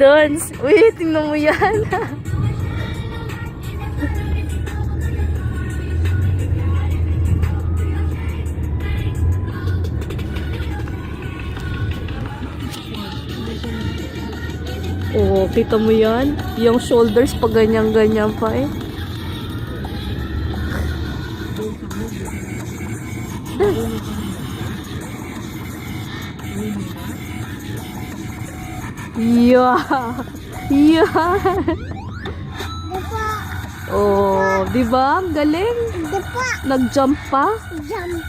dance. Uy, tingnan mo yan. Oh, kita mo yan? Yung shoulders pa ganyan-ganyan pa eh. Yeah. Yeah. Diba? Oh, di ba? Ang galing. Diba? Nag-jump pa. Jump.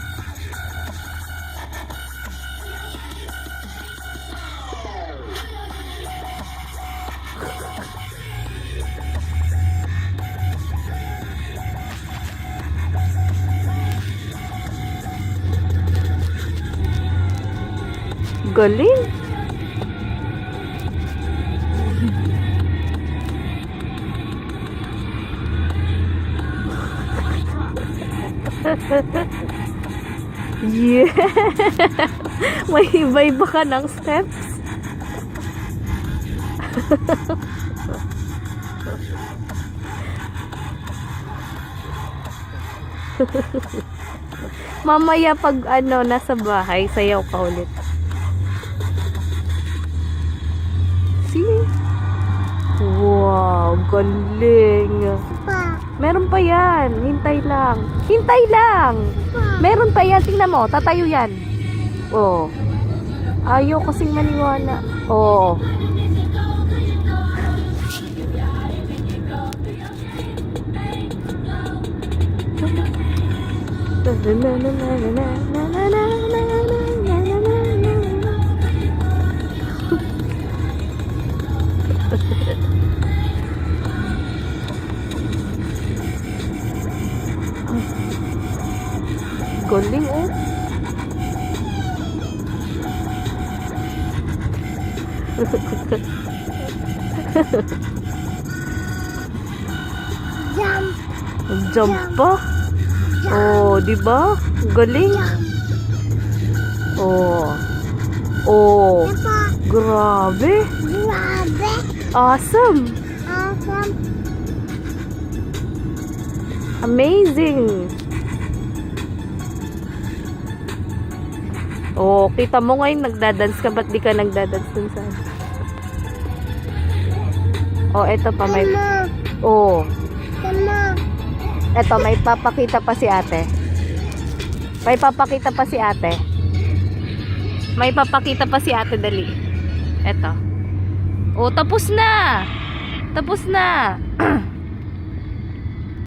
Galing. Yeah. May iba-iba ka ng steps. Mamaya pag nasa bahay, sayaw ka ulit. See? Wow, galing. Diba? Meron pa yan. Hintay lang. Hintay lang. Meron pa yan. Tingnan mo. Tatayo yan. Oh. Ayaw kasing maniwala. Oh. Galing oh. Jump. Jump pa. Oh, di ba? Galing. Oh. Oh. Diba? Grabe. Grabe. Awesome. Awesome. Amazing. Oh, kita mo ngayon nagdadance ka, ba't di ka nagdadance dun sa... Oh, eto pa may... Mama. Oh, Mama. eto may papakita pa si ate. May papakita pa si ate. May papakita pa si ate, dali. Eto. Oh, tapos na. Tapos na.